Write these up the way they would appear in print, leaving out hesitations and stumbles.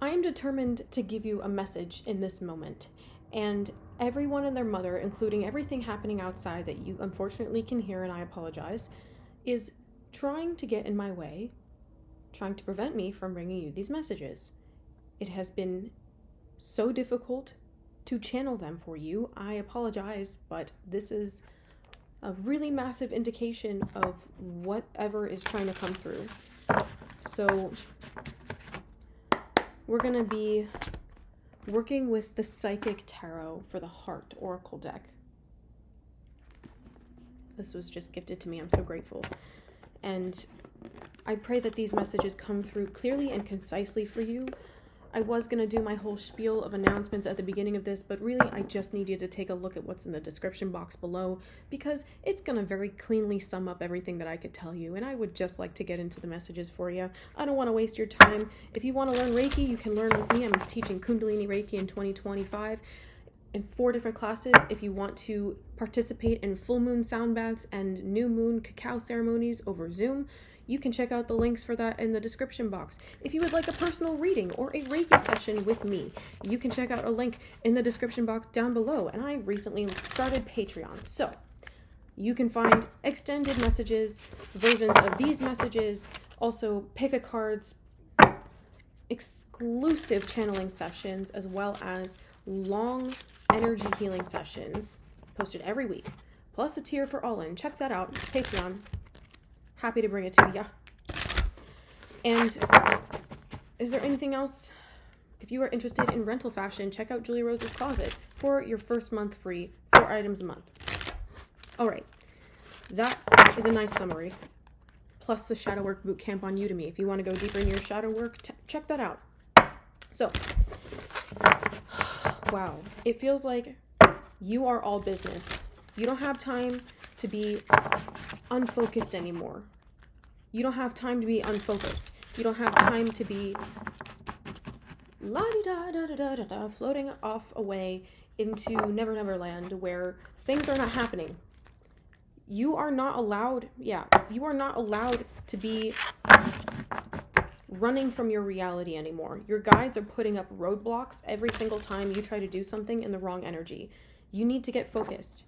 I am determined to give you a message in this moment, and everyone and their mother, including everything happening outside that you unfortunately can hear, and I apologize, is trying to get in my way, trying to prevent me from bringing you these messages. It has been so difficult to channel them for you. I apologize, but this is a really massive indication of whatever is trying to come through. So we're going to be working with the Psychic Tarot for the Heart Oracle deck. This was just gifted to me. I'm so grateful. And I pray that these messages come through clearly and concisely for you. I was going to do my whole spiel of announcements at the beginning of this, but really I just need you to take a look at what's in the description box below, because it's going to very cleanly sum up everything that I could tell you, and I would just like to get into the messages for you. I don't want to waste your time. If you want to learn Reiki, you can learn with me. I'm teaching Kundalini Reiki in 2025 in 4 different classes. If you want to participate in full moon sound baths and new moon cacao ceremonies over Zoom, you can check out the links for that in the description box. If you would like a personal reading or a Reiki session with me, you can check out a link in the description box down below. And I recently started Patreon, so you can find extended messages, versions of these messages, also pick-a-cards, exclusive channeling sessions, as well as long energy healing sessions posted every week, plus a tier for all-in. Check that out, Patreon. Happy to bring it to you. And is there anything else? If you are interested in rental fashion, check out Julie Rose's Closet for your first month free, 4 items a month. All right, that is a nice summary. Plus the Shadow Work Bootcamp on Udemy. If you want to go deeper in your shadow work, check that out. So, wow, it feels like you are all business. You don't have time to be unfocused anymore. You don't have time to be unfocused. You don't have time to be la-di-da-da-da-da-da, floating off away into Never Never Land where things are not happening. You are not allowed to be running from your reality anymore. Your guides are putting up roadblocks every single time you try to do something in the wrong energy. You need to get focused.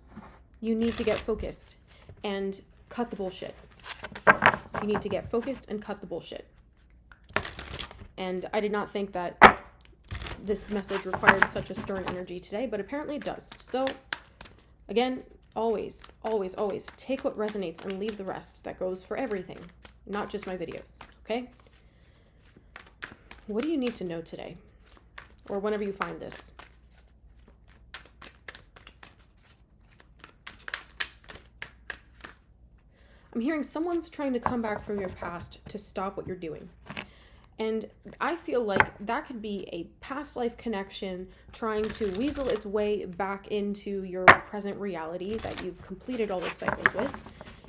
You need to get focused and cut the bullshit. You need to get focused and cut the bullshit. And I did not think that this message required such a stern energy today, but apparently it does. So, again, always, always, always take what resonates and leave the rest. That goes for everything, not just my videos, okay? What do you need to know today? Or whenever you find this? I'm hearing someone's trying to come back from your past to stop what you're doing. And I feel like that could be a past life connection trying to weasel its way back into your present reality that you've completed all those cycles with.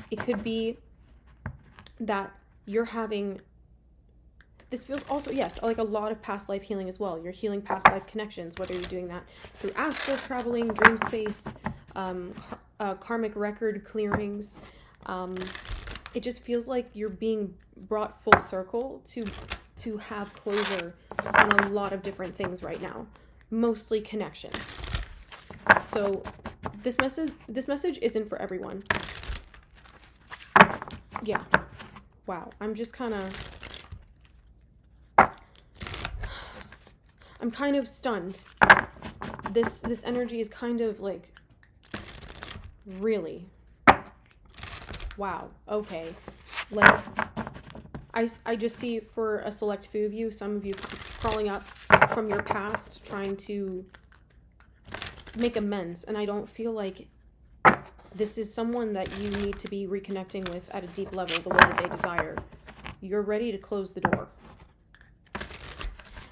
It could be that you're having, this feels also, yes, like a lot of past life healing as well. You're healing past life connections, whether you're doing that through astral traveling, dream space, karmic record clearings. It just feels like you're being brought full circle to have closure on a lot of different things right now, mostly connections. So this message isn't for everyone. Yeah. Wow. I'm kind of stunned. This energy is kind of like, really? Wow, okay. Like, I just see for a select few of you, some of you crawling up from your past, trying to make amends, and I don't feel like this is someone that you need to be reconnecting with at a deep level the way that they desire. You're ready to close the door.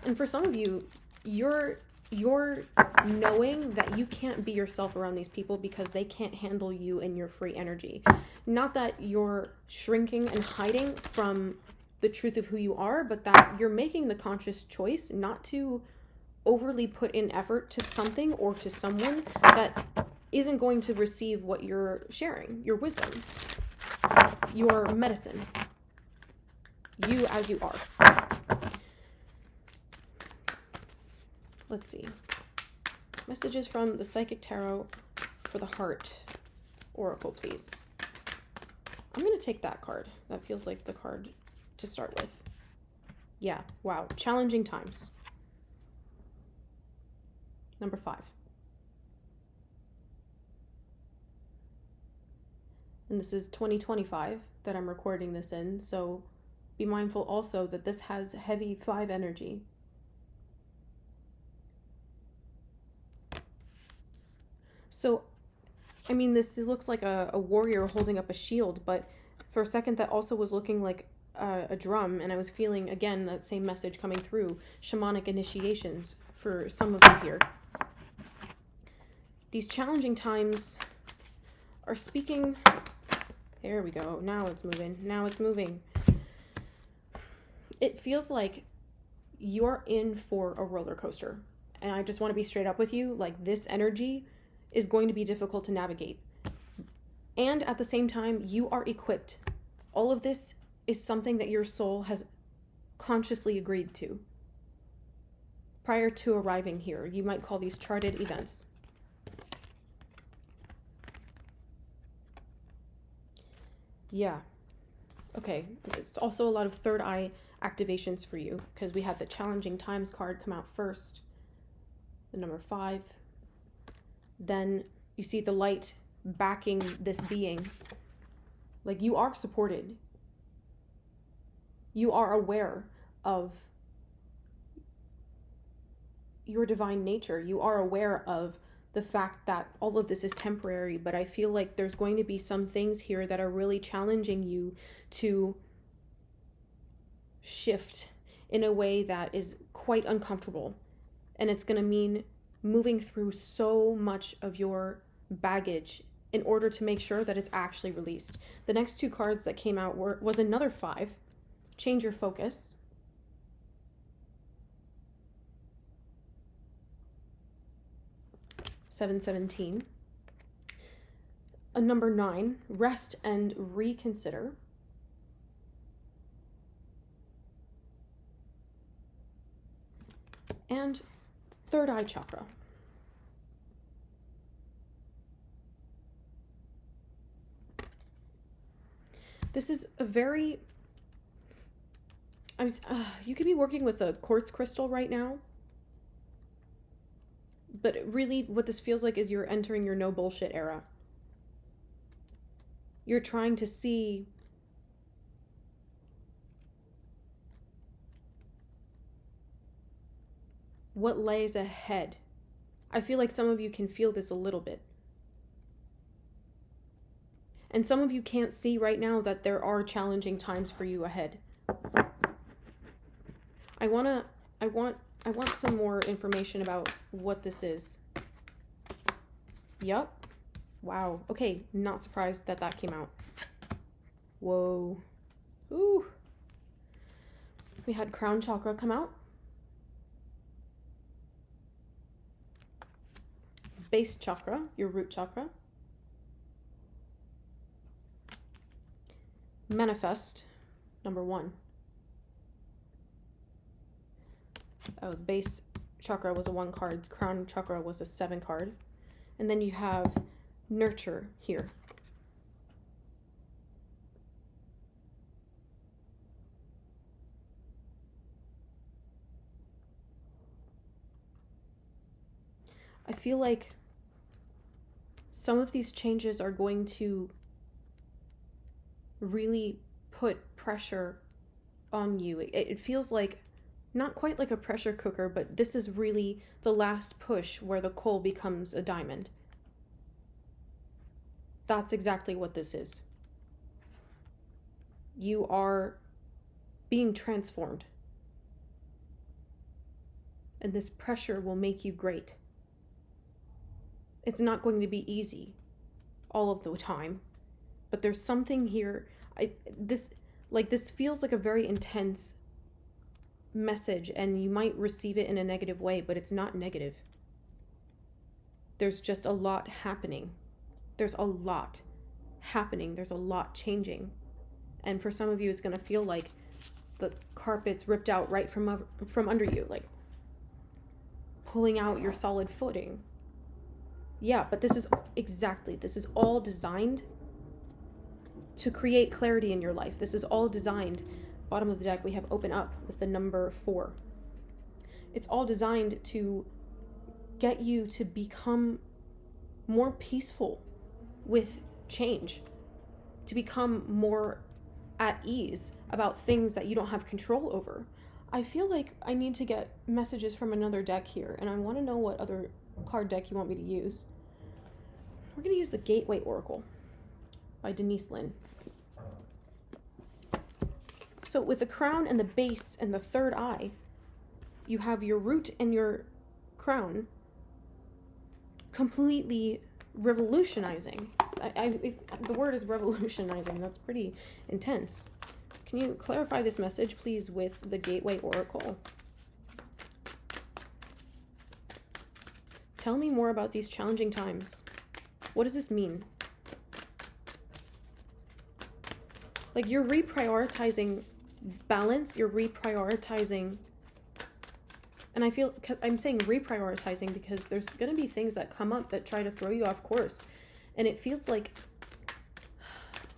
And for some of you, you're knowing that you can't be yourself around these people because they can't handle you and your free energy. Not that you're shrinking and hiding from the truth of who you are, but that you're making the conscious choice not to overly put in effort to something or to someone that isn't going to receive what you're sharing, your wisdom, your medicine, you as you are. Let's see. Messages from the Psychic Tarot for the Heart Oracle, please. I'm going to take that card. That feels like the card to start with. Yeah, wow. Challenging times. Number 5. And this is 2025 that I'm recording this in, so be mindful also that this has heavy 5 energy. So, I mean, this looks like a warrior holding up a shield, but for a second that also was looking like a drum, and I was feeling, again, that same message coming through, shamanic initiations for some of you here. These challenging times are speaking... There we go. Now it's moving. Now it's moving. It feels like you're in for a roller coaster. And I just want to be straight up with you. Like, this energy is going to be difficult to navigate. And at the same time, you are equipped. All of this is something that your soul has consciously agreed to prior to arriving here. You might call these charted events. Yeah. Okay. It's also a lot of third eye activations for you, because we had the challenging times card come out first. The number 5. Then you see the light backing this being. Like, you are supported. You are aware of your divine nature. You are aware of the fact that all of this is temporary, but I feel like there's going to be some things here that are really challenging you to shift in a way that is quite uncomfortable. And it's going to mean moving through so much of your baggage in order to make sure that it's actually released. The next 2 cards that came out was another 5. Change your focus. $717. A number 9, rest and reconsider. And third eye chakra. This is a very... you could be working with a quartz crystal right now. But really, what this feels like is you're entering your no bullshit era. You're trying to see what lays ahead. I feel like some of you can feel this a little bit. And some of you can't see right now that there are challenging times for you ahead. I want some more information about what this is. Yup. Wow. Okay, not surprised that that came out. Whoa. Ooh. We had crown chakra come out. Base chakra, your root chakra. Manifest, number 1. Oh, base chakra was a 1 card. Crown chakra was a 7 card. And then you have nurture here. I feel like some of these changes are going to really put pressure on you. It feels like, not quite like a pressure cooker, but this is really the last push where the coal becomes a diamond. That's exactly what this is. You are being transformed. And this pressure will make you great. It's not going to be easy all of the time, but there's something here. This feels like a very intense message, and you might receive it in a negative way, but it's not negative. There's just a lot happening. There's a lot happening. There's a lot changing. And for some of you, it's going to feel like the carpet's ripped out right from under you. Like, pulling out your solid footing. Yeah, but this is all designed to create clarity in your life. This is all designed. Bottom of the deck, we have open up with the number 4. It's all designed to get you to become more peaceful with change, to become more at ease about things that you don't have control over. I feel like I need to get messages from another deck here, and I want to know what other card deck you want me to use. We're going to use the Gateway Oracle by Denise Lynn. So with the crown and the base and the third eye, you have your root and your crown completely revolutionizing. The word is revolutionizing. That's pretty intense. Can you clarify this message, please, with the Gateway Oracle? Tell me more about these challenging times. What does this mean? Like, you're reprioritizing balance, you're reprioritizing, and I feel, I'm saying reprioritizing because there's going to be things that come up that try to throw you off course, and it feels like,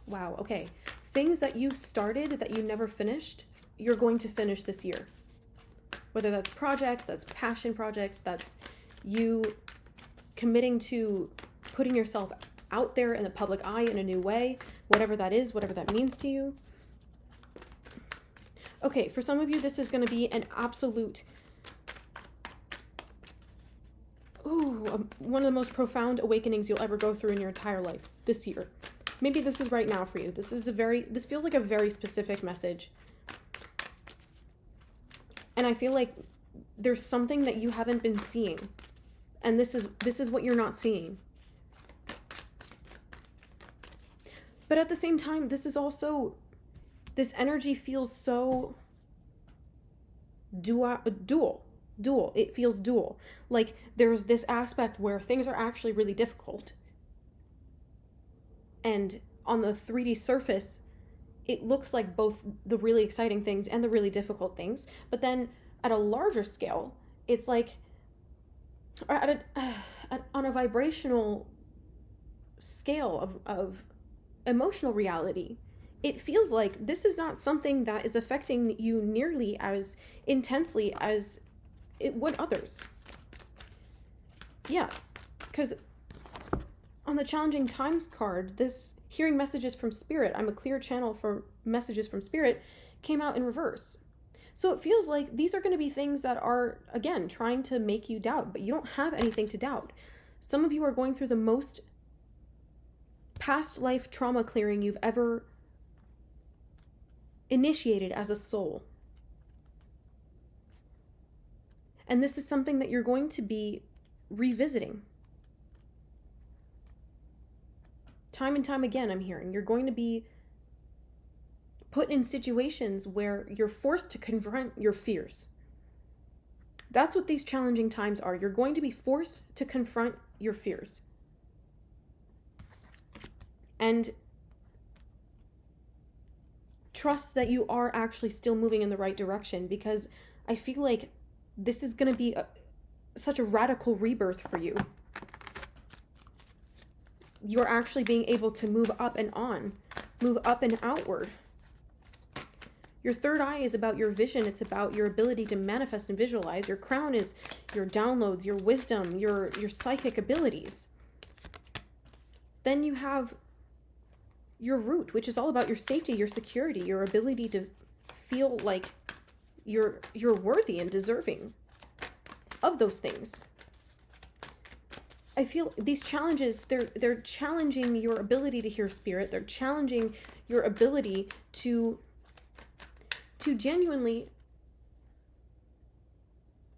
wow, okay, things that you started that you never finished, you're going to finish this year. Whether that's projects, that's passion projects, that's you committing to putting yourself out there in the public eye in a new way, whatever that is, whatever that means to you. Okay, for some of you, this is going to be an absolute, one of the most profound awakenings you'll ever go through in your entire life this year. Maybe this is right now for you. This feels like a very specific message. And I feel like there's something that you haven't been seeing. And this is what you're not seeing. But at the same time, this energy feels so dual. It feels dual. Like there's this aspect where things are actually really difficult. And on the 3D surface, it looks like both the really exciting things and the really difficult things. But then at a larger scale, it's like, on a vibrational scale of emotional reality, it feels like this is not something that is affecting you nearly as intensely as it would others. Yeah, because on the Challenging Times card, this hearing messages from Spirit, I'm a clear channel for messages from Spirit, came out in reverse. So it feels like these are going to be things that are, again, trying to make you doubt, but you don't have anything to doubt. Some of you are going through the most past life trauma clearing you've ever initiated as a soul. And this is something that you're going to be revisiting. Time and time again, I'm hearing, you're going to be put in situations where you're forced to confront your fears. That's what these challenging times are. You're going to be forced to confront your fears. And trust that you are actually still moving in the right direction, because I feel like this is going to be such a radical rebirth for you. You're actually being able to move up and on, move up and outward. Your third eye is about your vision. It's about your ability to manifest and visualize. Your crown is your downloads, your wisdom, your psychic abilities. Then you have your root, which is all about your safety, your security, your ability to feel like you're worthy and deserving of those things. I feel these challenges, they're challenging your ability to hear Spirit. They're challenging your ability to genuinely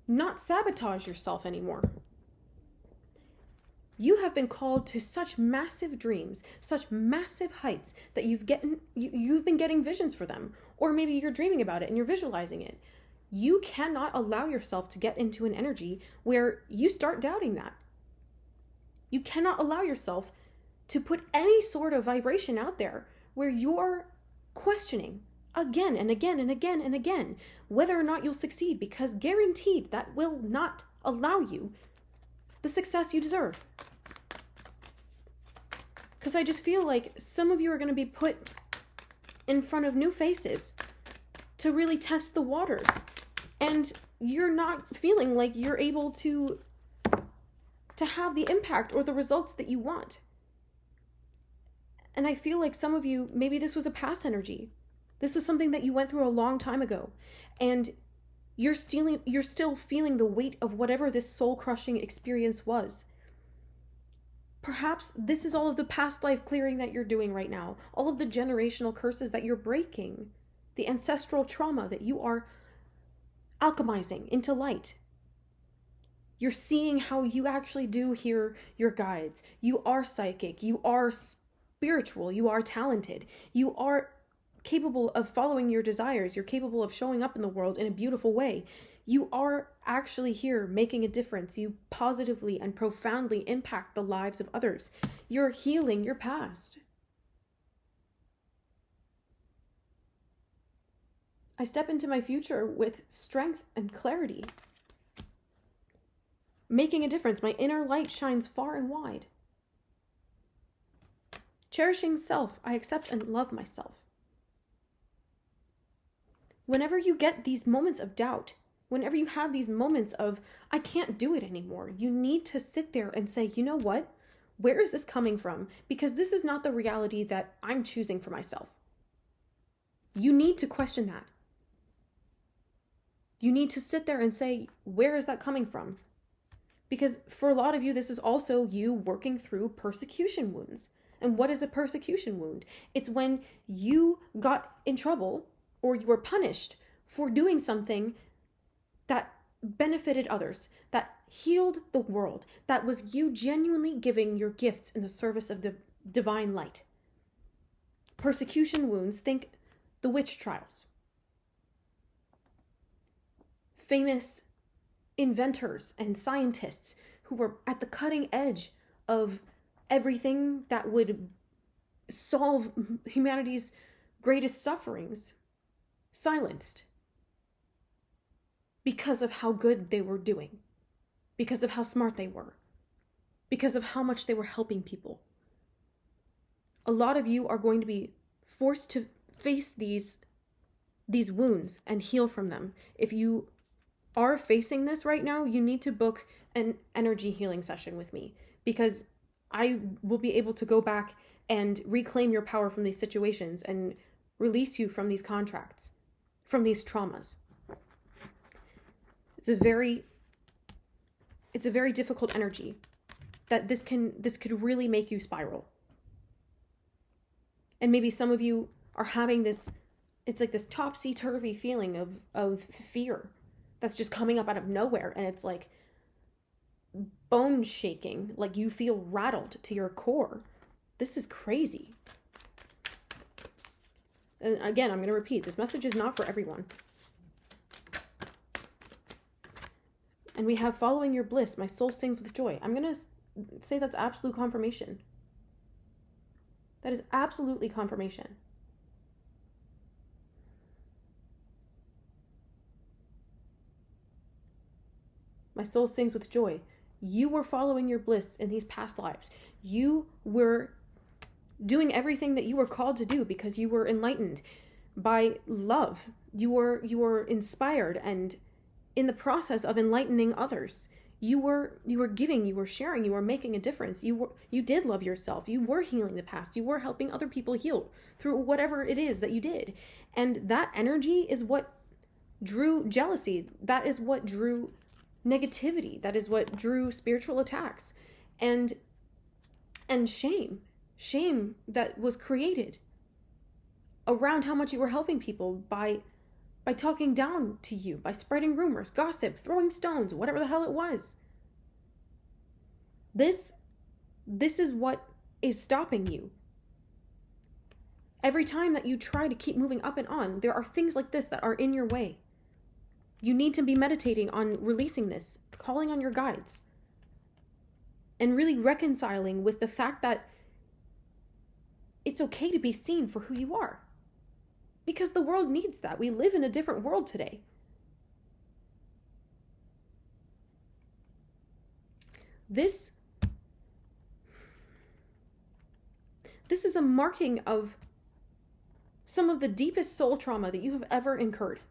not sabotage yourself anymore. You have been called to such massive dreams, such massive heights that you've been getting visions for them. Or maybe you're dreaming about it and you're visualizing it. You cannot allow yourself to get into an energy where you start doubting that. You cannot allow yourself to put any sort of vibration out there where you're questioning again and again and again and again whether or not you'll succeed, because guaranteed that will not allow you the success you deserve. Because I just feel like some of you are going to be put in front of new faces to really test the waters. And you're not feeling like you're able to have the impact or the results that you want. And I feel like some of you, maybe this was a past energy. This was something that you went through a long time ago. And you're still feeling the weight of whatever this soul-crushing experience was. Perhaps this is all of the past life clearing that you're doing right now. All of the generational curses that you're breaking. The ancestral trauma that you are alchemizing into light. You're seeing how you actually do hear your guides. You are psychic. You are spiritual. You are talented. You are capable of following your desires. You're capable of showing up in the world in a beautiful way. You are actually here making a difference. You positively and profoundly impact the lives of others. You're healing your past. I step into my future with strength and clarity. Making a difference. My inner light shines far and wide. Cherishing self, I accept and love myself. Whenever you get these moments of doubt, whenever you have these moments of, I can't do it anymore, you need to sit there and say, you know what? Where is this coming from? Because this is not the reality that I'm choosing for myself. You need to question that. You need to sit there and say, where is that coming from? Because for a lot of you, this is also you working through persecution wounds. And what is a persecution wound? It's when you got in trouble or you were punished for doing something that benefited others, that healed the world, that was you genuinely giving your gifts in the service of the divine light. Persecution wounds, think the witch trials. Famous inventors and scientists who were at the cutting edge of everything that would solve humanity's greatest sufferings, silenced because of how good they were doing, because of how smart they were, because of how much they were helping people. A lot of you are going to be forced to face these wounds and heal from them. If you are facing this right now, you need to book an energy healing session with me, because I will be able to go back and reclaim your power from these situations and release you from these contracts, from these traumas. It's a very difficult energy that this could really make you spiral. And maybe some of you are having this, it's like this topsy-turvy feeling of fear that's just coming up out of nowhere, and it's like bone shaking, like you feel rattled to your core. This is crazy. And again, I'm going to repeat, this message is not for everyone. And we have following your bliss, my soul sings with joy. I'm going to say that's absolute confirmation. That is absolutely confirmation. My soul sings with joy. You were following your bliss in these past lives. You were doing everything that you were called to do because you were enlightened by love. You were inspired, and in the process of enlightening others, you were giving, you were sharing, you were making a difference. You did love yourself. You were healing the past. You were helping other people heal through whatever it is that you did. And that energy is what drew jealousy. That is what drew negativity. That is what drew spiritual attacks and shame that was created around how much you were helping people by talking down to you, by spreading rumors, gossip, throwing stones, whatever the hell it was. This is what is stopping you. Every time that you try to keep moving up and on, there are things like this that are in your way. You need to be meditating on releasing this, calling on your guides, and really reconciling with the fact that it's okay to be seen for who you are. Because the world needs that. We live in a different world today. This is a marking of some of the deepest soul trauma that you have ever incurred.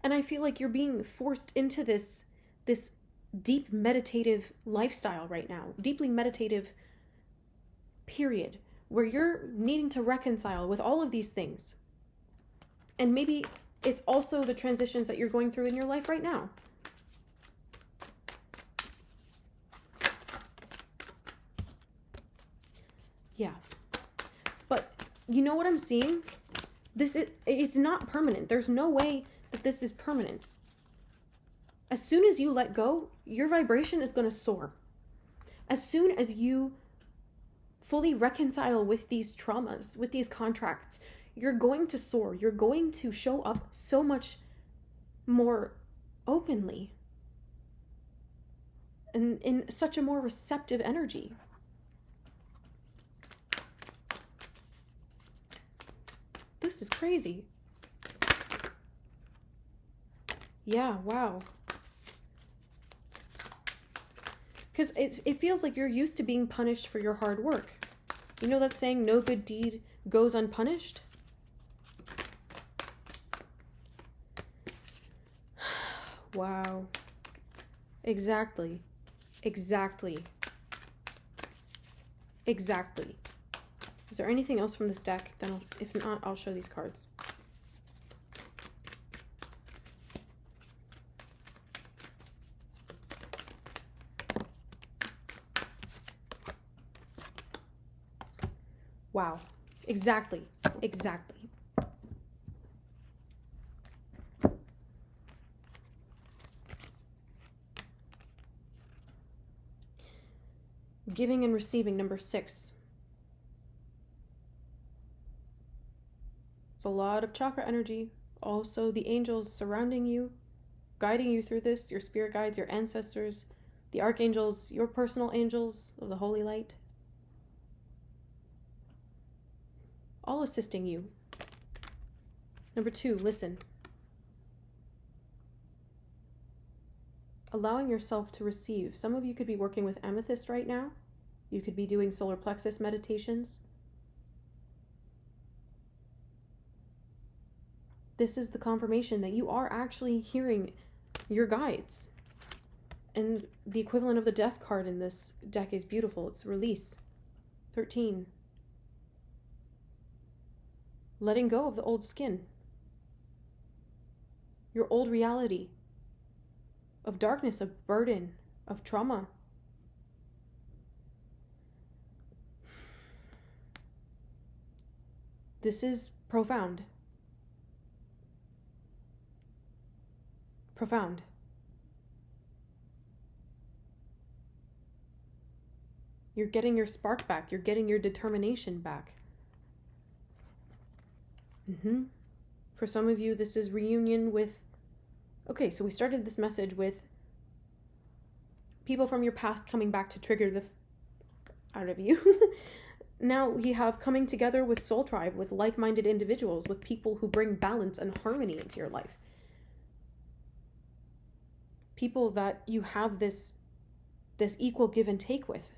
And I feel like you're being forced into this deep meditative lifestyle right now, deeply meditative period, where you're needing to reconcile with all of these things. And maybe it's also the transitions that you're going through in your life right now. Yeah. But you know what I'm seeing? It's not permanent. There's no way that this is permanent. As soon as you let go, your vibration is going to soar. As soon as you fully reconcile with these traumas, with these contracts, you're going to soar. You're going to show up so much more openly and in such a more receptive energy. This is crazy. Yeah, wow. Because it feels like you're used to being punished for your hard work. You know that saying, no good deed goes unpunished? Wow. Exactly. Exactly. Exactly. Is there anything else from this deck? Then if not, I'll show these cards. Wow. Exactly. Exactly. Giving and receiving, number 6. It's a lot of chakra energy. Also, the angels surrounding you, guiding you through this, your spirit guides, your ancestors, the archangels, your personal angels of the holy light. All assisting you. Number 2, listen. Allowing yourself to receive. Some of you could be working with amethyst right now. You could be doing solar plexus meditations. This is the confirmation that you are actually hearing your guides. And the equivalent of the death card in this deck is beautiful. It's release. 13. Letting go of the old skin. Your old reality of darkness, of burden, of trauma. This is profound. Profound. You're getting your spark back. You're getting your determination back. For some of you, this is reunion with... Okay, so we started this message with people from your past coming back to trigger the out of you. Now we have coming together with Soul Tribe, with like-minded individuals, with people who bring balance and harmony into your life. People that you have this equal give and take with.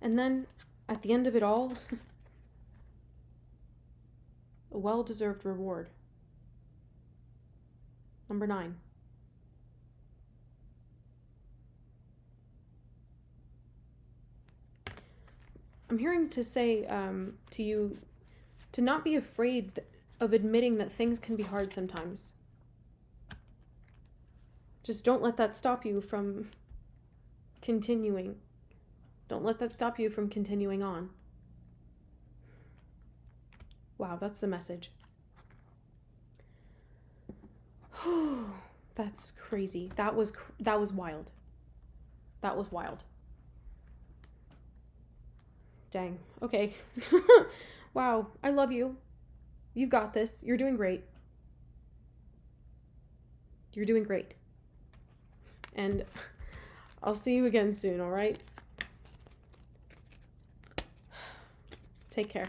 And then, at the end of it all, a well-deserved reward. Number 9. I'm hearing to say to you to not be afraid of admitting that things can be hard sometimes. Just don't let that stop you from continuing. Don't let that stop you from continuing on. Wow, that's the message. That's crazy. That was wild. That was wild. Dang. Okay. Wow. I love you. You've got this. You're doing great. You're doing great. And I'll see you again soon, all right? Take care.